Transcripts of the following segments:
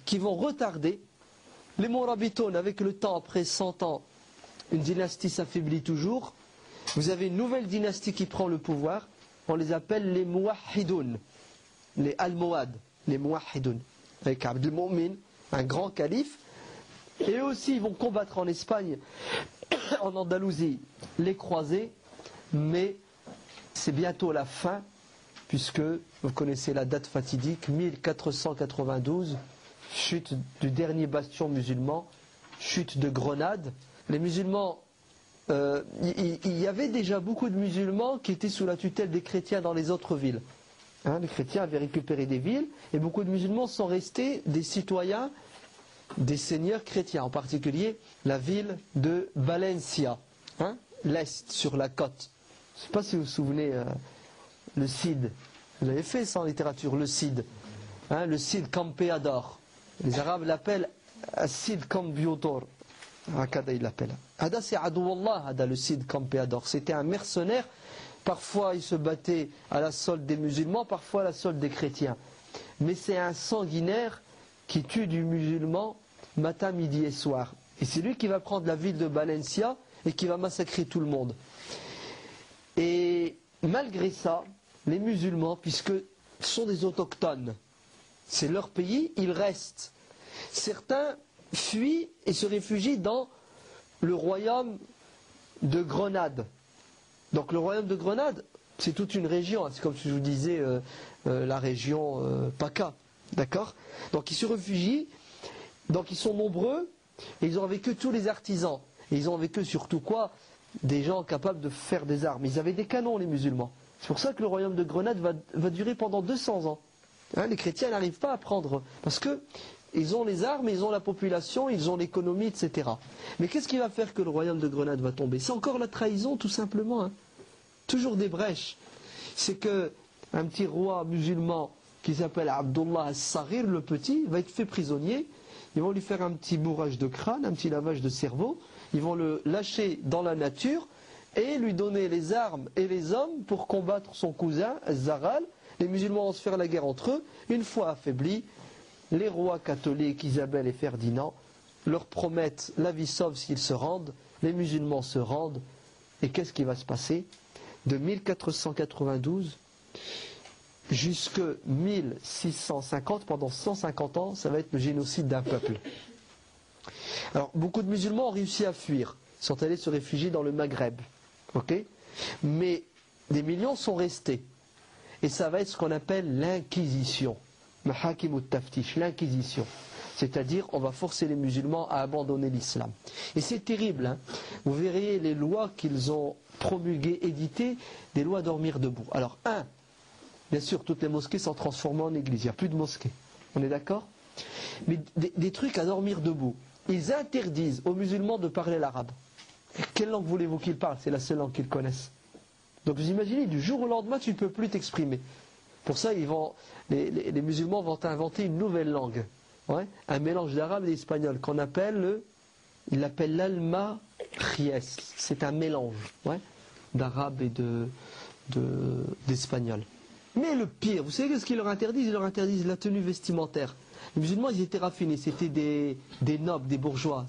qui vont retarder. Les Mourabitoun, avec le temps, après 100 ans, une dynastie s'affaiblit toujours. Vous avez une nouvelle dynastie qui prend le pouvoir. On les appelle les Mouahidoun, les Almohades, les Mouahidoun, avec Abd al-Mu'min, un grand calife. Et eux aussi, ils vont combattre en Espagne, en Andalousie, les croisés. Mais c'est bientôt la fin, puisque vous connaissez la date fatidique, 1492, chute du dernier bastion musulman, chute de Grenade. Les musulmans, il y avait déjà beaucoup de musulmans qui étaient sous la tutelle des chrétiens dans les autres villes. Les chrétiens avaient récupéré des villes, et beaucoup de musulmans sont restés des citoyens, des seigneurs chrétiens, en particulier la ville de Valencia, l'Est, sur la côte. Je ne sais pas si vous vous souvenez, le Cid, vous avez fait ça en littérature, le Cid, le Cid Campeador. Les Arabes l'appellent Cid Campeador. Hakada il l'appelle. Hada c'est Adouallah, Hada le Cid Campeador. C'était un mercenaire. Parfois il se battait à la solde des musulmans, parfois à la solde des chrétiens. Mais c'est un sanguinaire qui tue du musulman matin, midi et soir. Et c'est lui qui va prendre la ville de Valencia et qui va massacrer tout le monde. Et malgré ça, les musulmans, puisque ce sont des autochtones, c'est leur pays, ils restent. Certains fuient et se réfugient dans le royaume de Grenade. Donc le royaume de Grenade, c'est toute une région, c'est comme si je vous disais la région PACA, d'accord? Donc ils se réfugient, donc ils sont nombreux, et ils ont avec eux tous les artisans. Et ils ont avec eux surtout quoi? Des gens capables de faire des armes. Ils avaient des canons, les musulmans. C'est pour ça que le royaume de Grenade va durer pendant 200 ans. Les chrétiens n'arrivent pas à prendre, parce que ils ont les armes, ils ont la population, ils ont l'économie, etc. Mais qu'est-ce qui va faire que le royaume de Grenade va tomber? C'est encore la trahison, tout simplement. Toujours des brèches. C'est que un petit roi musulman qui s'appelle Abdullah al-Saghir, le petit, va être fait prisonnier. Ils vont lui faire un petit bourrage de crâne, un petit lavage de cerveau. Ils vont le lâcher dans la nature et lui donner les armes et les hommes pour combattre son cousin, Zaghal. Les musulmans vont se faire la guerre entre eux. Une fois affaiblis, les rois catholiques, Isabelle et Ferdinand, leur promettent la vie sauve s'ils se rendent. Les musulmans se rendent. Et qu'est-ce qui va se passer? De 1492 jusqu'à 1650, pendant 150 ans, ça va être le génocide d'un peuple. Alors, beaucoup de musulmans ont réussi à fuir. Ils sont allés se réfugier dans le Maghreb. Mais des millions sont restés. Et ça va être ce qu'on appelle l'inquisition. Mahakim ut-taftish, l'inquisition. C'est-à-dire, on va forcer les musulmans à abandonner l'islam. Et c'est terrible. Vous verrez les lois qu'ils ont promulguées, éditées, des lois à dormir debout. Alors, bien sûr, toutes les mosquées sont transformées en églises. Il n'y a plus de mosquées. On est d'accord? Mais des trucs à dormir debout. Ils interdisent aux musulmans de parler l'arabe. Quelle langue voulez-vous qu'ils parlent? C'est la seule langue qu'ils connaissent. Donc vous imaginez, du jour au lendemain, tu ne peux plus t'exprimer. Pour ça, les musulmans vont inventer une nouvelle langue. Un mélange d'arabe et d'espagnol qu'on appelle, ils l'appellent l'alma-ries. C'est un mélange d'arabe et d'espagnol. Mais le pire, vous savez ce qu'ils leur interdisent? Ils leur interdisent la tenue vestimentaire. Les musulmans, ils étaient raffinés, c'était des nobles, des bourgeois.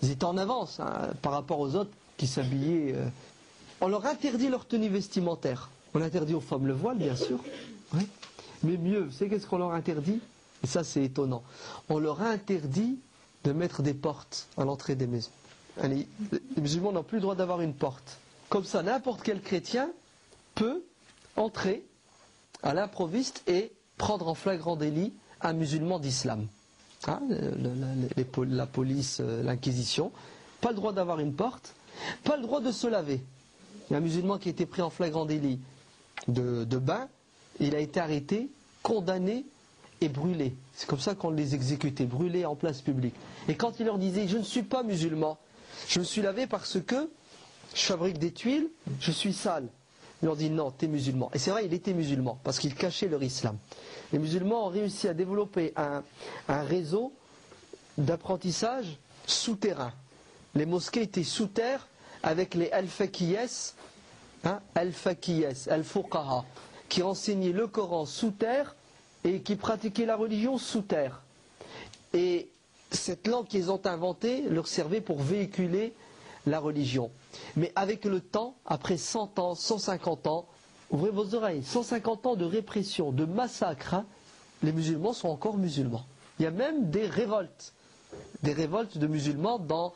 Ils étaient en avance par rapport aux autres qui s'habillaient. On leur interdit leur tenue vestimentaire. On interdit aux femmes le voile, bien sûr. Mais mieux, vous savez qu'est-ce qu'on leur interdit? Et ça, c'est étonnant. On leur a interdit de mettre des portes à l'entrée des maisons. Les musulmans n'ont plus le droit d'avoir une porte. Comme ça, n'importe quel chrétien peut entrer à l'improviste et prendre en flagrant délit un musulman d'islam. La police, l'inquisition, pas le droit d'avoir une porte, pas le droit de se laver. Il y a un musulman qui a été pris en flagrant délit de bain, il a été arrêté, condamné et brûlé. C'est comme ça qu'on les exécutait, brûlés en place publique. Et quand il leur disait, je ne suis pas musulman, je me suis lavé parce que je fabrique des tuiles, je suis sale. Il leur dit non, tu es musulman. Et c'est vrai, il était musulman, parce qu'il cachait leur islam. Les musulmans ont réussi à développer un réseau d'apprentissage souterrain. Les mosquées étaient sous terre avec les al-Faqiyes, al-Fuqaha, qui enseignaient le Coran sous terre et qui pratiquaient la religion sous terre. Et cette langue qu'ils ont inventée leur servait pour véhiculer la religion. Mais avec le temps, après 100 ans, 150 ans, ouvrez vos oreilles, 150 ans de répression, de massacre, hein, les musulmans sont encore musulmans. Il y a même des révoltes de musulmans dans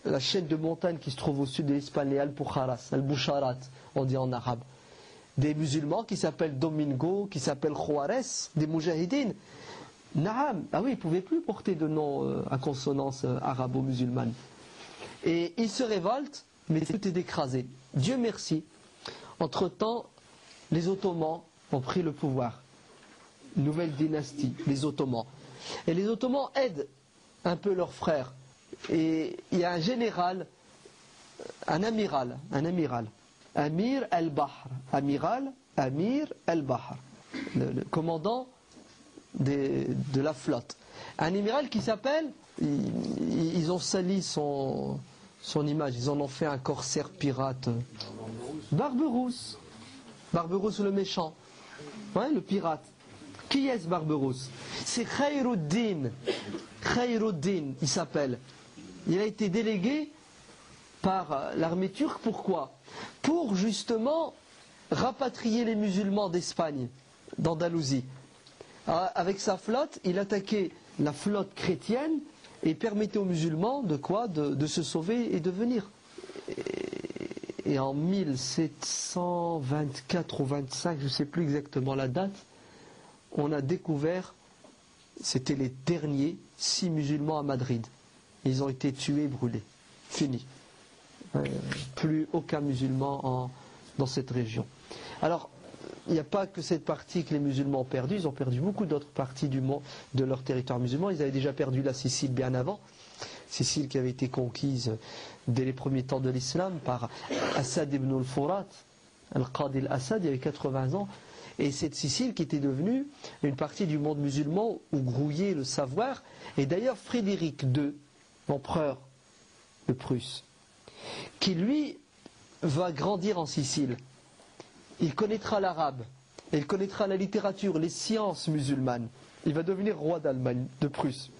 la chaîne de montagnes qui se trouve au sud de l'Espagne, les Al-Bukharas, Al-Busharat, on dit en arabe. Des musulmans qui s'appellent Domingo, qui s'appellent Juarez, des Moujahidines. Naam, ah oui, ils ne pouvaient plus porter de nom à consonance arabo-musulmane. Et ils se révoltent, mais tout est écrasé. Dieu merci. Entre-temps, les Ottomans ont pris le pouvoir. Nouvelle dynastie, les Ottomans. Et les Ottomans aident un peu leurs frères. Et il y a un général, un amiral, Amir al-Bahr, Amir al-Bahr, le commandant de la flotte. Un amiral qui s'appelle, ils ont sali son image, ils en ont fait un corsaire pirate. Barberousse. Barberousse le méchant, ouais, le pirate. Qui est ce Barberousse? C'est Khayruddin. Khayruddin, il s'appelle. Il a été délégué par l'armée turque, pourquoi? Pour justement rapatrier les musulmans d'Espagne, d'Andalousie. Avec sa flotte, il attaquait la flotte chrétienne et permettait aux musulmans de quoi? De se sauver et de venir. Et en 1724 ou 25, je ne sais plus exactement la date, on a découvert, c'était les derniers 6 musulmans à Madrid. Ils ont été tués, brûlés. Fini. Plus aucun musulman dans cette région. Alors, il n'y a pas que cette partie que les musulmans ont perdue, ils ont perdu beaucoup d'autres parties du monde, de leur territoire musulman. Ils avaient déjà perdu la Sicile bien avant. Sicile qui avait été conquise dès les premiers temps de l'islam par Assad ibn al-Furat, Al-Qadi al-Assad, il y avait 80 ans. Et cette Sicile qui était devenue une partie du monde musulman où grouillait le savoir. Et d'ailleurs Frédéric II, l'empereur de Prusse, qui lui va grandir en Sicile. Il connaîtra l'arabe, il connaîtra la littérature, les sciences musulmanes. Il va devenir roi d'Allemagne, de Prusse.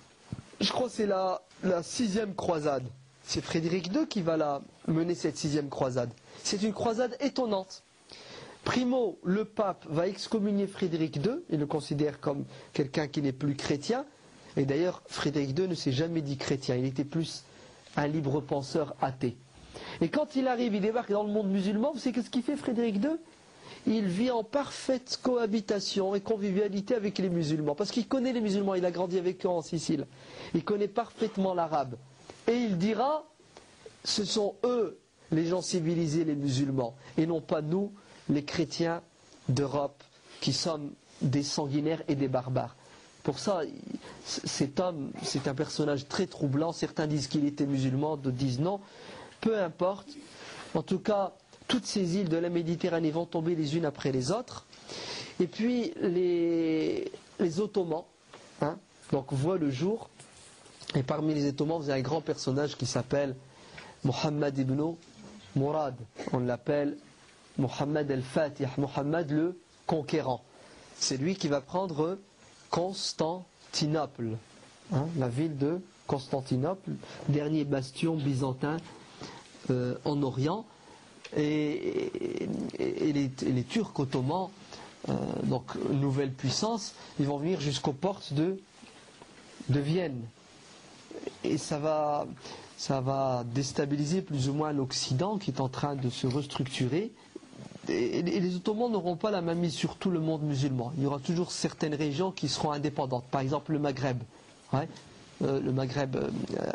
Je crois que c'est la 6e croisade. C'est Frédéric II qui va mener cette 6e croisade. C'est une croisade étonnante. Primo, le pape va excommunier Frédéric II, il le considère comme quelqu'un qui n'est plus chrétien. Et d'ailleurs, Frédéric II ne s'est jamais dit chrétien, il était plus un libre penseur athée. Et quand il arrive, il débarque dans le monde musulman, vous savez qu'est-ce qu'il fait Frédéric II? Il vit en parfaite cohabitation et convivialité avec les musulmans, parce qu'il connaît les musulmans, il a grandi avec eux en Sicile. Il connaît parfaitement l'arabe. Et il dira, ce sont eux les gens civilisés, les musulmans, et non pas nous, les chrétiens d'Europe, qui sommes des sanguinaires et des barbares. Pour ça, cet homme, c'est un personnage très troublant. Certains disent qu'il était musulman, d'autres disent non. Peu importe. En tout cas, toutes ces îles de la Méditerranée vont tomber les unes après les autres. Et puis, les Ottomans, donc voient le jour. Et parmi les Ottomans, vous avez un grand personnage qui s'appelle Mohammed ibn Murad. On l'appelle Mohammed el-Fatih, Mohammed le conquérant. C'est lui qui va prendre Constantinople, la ville de Constantinople, dernier bastion byzantin en Orient. Et les Turcs ottomans, donc nouvelle puissance, ils vont venir jusqu'aux portes de Vienne. Et ça va déstabiliser plus ou moins l'Occident qui est en train de se restructurer. Et les Ottomans n'auront pas la main mise sur tout le monde musulman. Il y aura toujours certaines régions qui seront indépendantes. Par exemple le Maghreb. Le Maghreb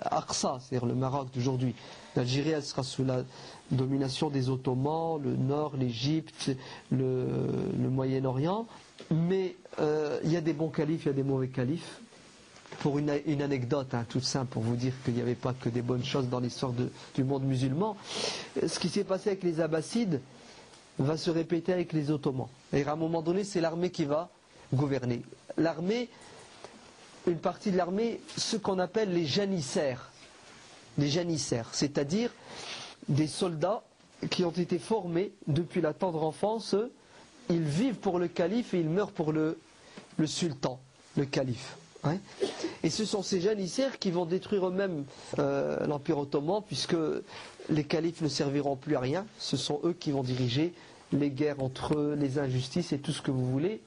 Aqsa, c'est-à-dire le Maroc d'aujourd'hui. L'Algérie, elle sera sous la domination des Ottomans, le Nord, l'Égypte, le Moyen-Orient. Mais il y a des bons califes, il y a des mauvais califes. Pour une anecdote toute simple, pour vous dire qu'il n'y avait pas que des bonnes choses dans l'histoire du monde musulman, ce qui s'est passé avec les Abbassides va se répéter avec les Ottomans. Et à un moment donné, c'est l'armée qui va gouverner. L'armée, une partie de l'armée, ce qu'on appelle les janissaires. Les janissaires, c'est-à-dire des soldats qui ont été formés depuis la tendre enfance. Ils vivent pour le calife et ils meurent pour le sultan, le calife. Et ce sont ces janissaires qui vont détruire eux-mêmes l'Empire ottoman, puisque les califes ne serviront plus à rien. Ce sont eux qui vont diriger les guerres entre eux, les injustices et tout ce que vous voulez.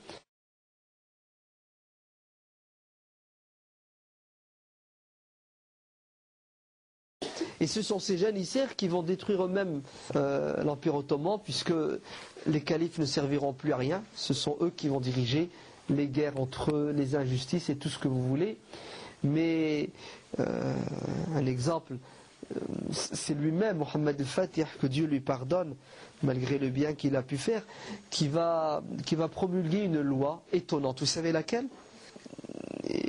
Et ce sont ces janissaires qui vont détruire eux-mêmes l'Empire ottoman, puisque les califes ne serviront plus à rien. Ce sont eux qui vont diriger les guerres entre eux, les injustices et tout ce que vous voulez. Mais un exemple, c'est lui-même, Mohammed al-Fatih, que Dieu lui pardonne, malgré le bien qu'il a pu faire, qui va promulguer une loi étonnante. Vous savez laquelle?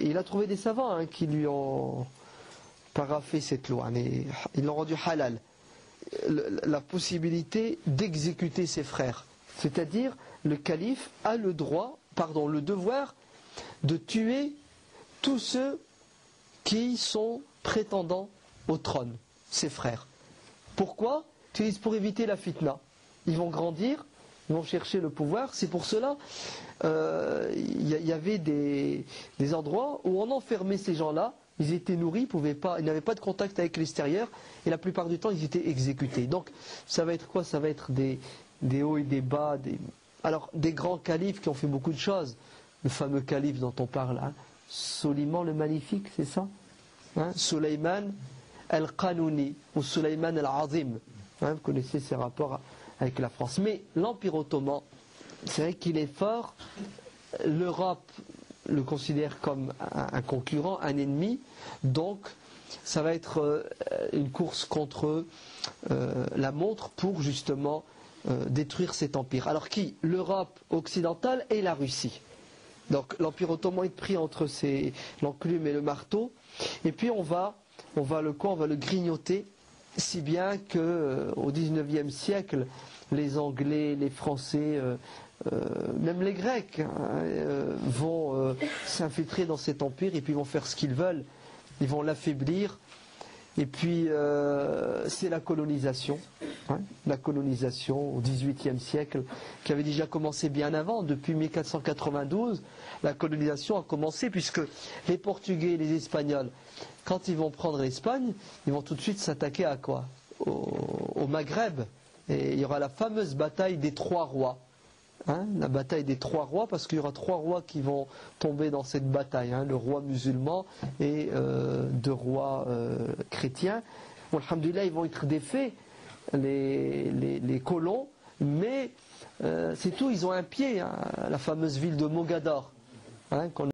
Il a trouvé des savants qui lui ont paraphé cette loi, mais ils l'ont rendu halal. La possibilité d'exécuter ses frères. C'est-à-dire, le calife a le devoir de tuer tous ceux qui sont prétendants au trône, ses frères. Pourquoi? Pour éviter la fitna. Ils vont grandir, ils vont chercher le pouvoir. C'est pour cela y avait des endroits où on enfermait ces gens-là. Ils étaient nourris, ils n'avaient pas de contact avec l'extérieur, et la plupart du temps ils étaient exécutés. Donc ça va être quoi? Ça va être des hauts et des bas, alors des grands califes qui ont fait beaucoup de choses. Le fameux calife dont on parle, Soliman le Magnifique, c'est ça, Sulayman al-Qanouni ou Sulayman al-Azim. Vous connaissez ses rapports avec la France. Mais l'Empire ottoman, c'est vrai qu'il est fort. L'Europe le considère comme un concurrent, un ennemi. Donc ça va être une course contre la montre pour justement détruire cet empire. Alors qui? L'Europe occidentale et la Russie. Donc l'Empire ottoman est pris entre l'enclume et le marteau. Et puis on va le grignoter, si bien qu'au XIXe siècle, les Anglais, les Français, même les Grecs vont s'infiltrer dans cet empire et puis vont faire ce qu'ils veulent. Ils vont l'affaiblir. Et puis c'est la colonisation. La colonisation au XVIIIe siècle, qui avait déjà commencé bien avant, depuis 1492. La colonisation a commencé puisque les Portugais et les Espagnols, quand ils vont prendre l'Espagne, ils vont tout de suite s'attaquer à quoi? Au Maghreb. Et il y aura la fameuse bataille des Trois Rois. La bataille des Trois Rois, parce qu'il y aura 3 rois qui vont tomber dans cette bataille, le roi musulman et 2 rois chrétiens. Bon, alhamdoulilah, ils vont être défaits, les colons, mais c'est tout, ils ont un pied, la fameuse ville de Mogador,